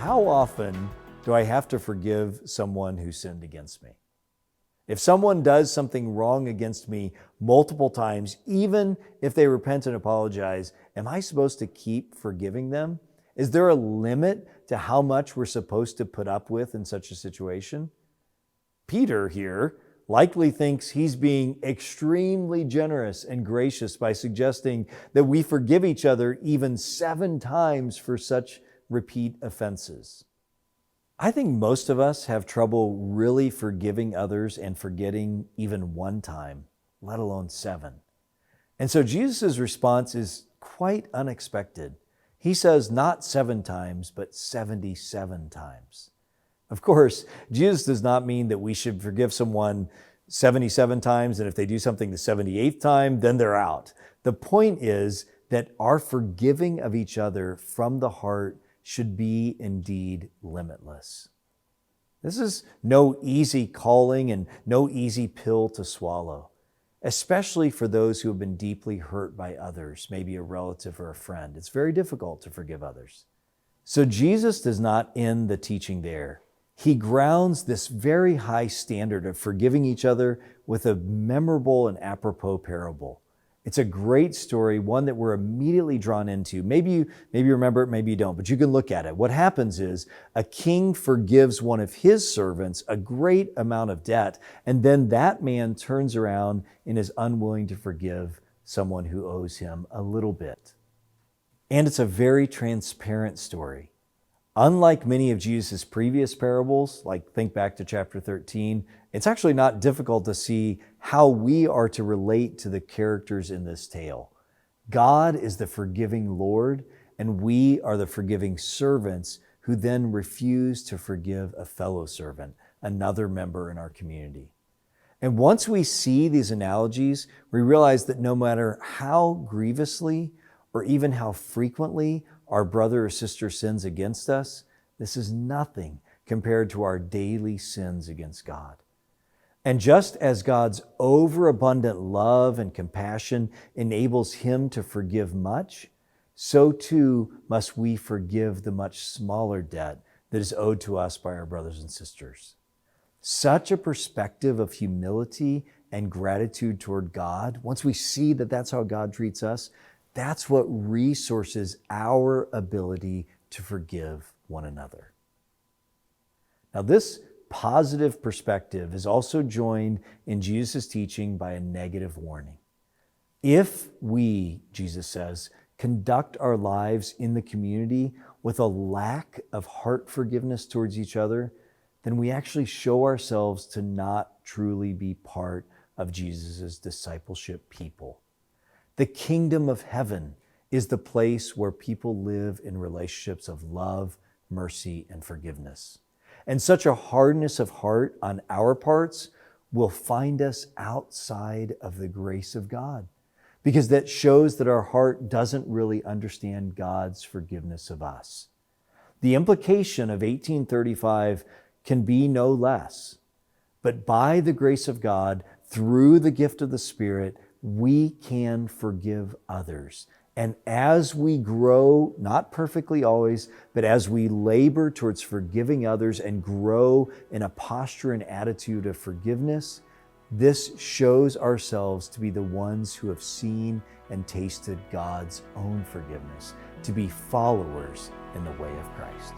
How often do I have to forgive someone who sinned against me? If someone does something wrong against me multiple times, even if they repent and apologize, am I supposed to keep forgiving them? Is there a limit to how much we're supposed to put up with in such a situation? Peter here likely thinks he's being extremely generous and gracious by suggesting that we forgive each other even 7 times for such repeat offenses. I think most of us have trouble really forgiving others and forgetting even 1 time, let alone 7. And so Jesus' response is quite unexpected. He says not 7 times, but 77 times. Of course, Jesus does not mean that we should forgive someone 77 times, and if they do something the 78th time, then they're out. The point is that our forgiving of each other from the heart should be indeed limitless. This is no easy calling and no easy pill to swallow, especially for those who have been deeply hurt by others, maybe a relative or a friend. It's very difficult to forgive others. So Jesus does not end the teaching there. He grounds this very high standard of forgiving each other with a memorable and apropos parable. It's a great story, one that we're immediately drawn into. Maybe you remember it, maybe you don't, but you can look at it. What happens is a king forgives one of his servants a great amount of debt, and then that man turns around and is unwilling to forgive someone who owes him a little bit. And it's a very transparent story. Unlike many of Jesus' previous parables, like think back to chapter 13, it's actually not difficult to see how we are to relate to the characters in this tale. God is the forgiving Lord, and we are the forgiving servants who then refuse to forgive a fellow servant, another member in our community. And once we see these analogies, we realize that no matter how grievously or even how frequently our brother or sister sins against us, this is nothing compared to our daily sins against God. And just as God's overabundant love and compassion enables Him to forgive much, so too must we forgive the much smaller debt that is owed to us by our brothers and sisters. Such a perspective of humility and gratitude toward God, once we see that that's how God treats us, that's what resources our ability to forgive one another. Now, this positive perspective is also joined in Jesus' teaching by a negative warning. If we, Jesus says, conduct our lives in the community with a lack of heart forgiveness towards each other, then we actually show ourselves to not truly be part of Jesus' discipleship people. The kingdom of heaven is the place where people live in relationships of love, mercy, and forgiveness. And such a hardness of heart on our parts will find us outside of the grace of God, because that shows that our heart doesn't really understand God's forgiveness of us. The implication of 1835 can be no less, but by the grace of God, through the gift of the Spirit, we can forgive others. And as we grow, not perfectly always, but as we labor towards forgiving others and grow in a posture and attitude of forgiveness, this shows ourselves to be the ones who have seen and tasted God's own forgiveness, to be followers in the way of Christ.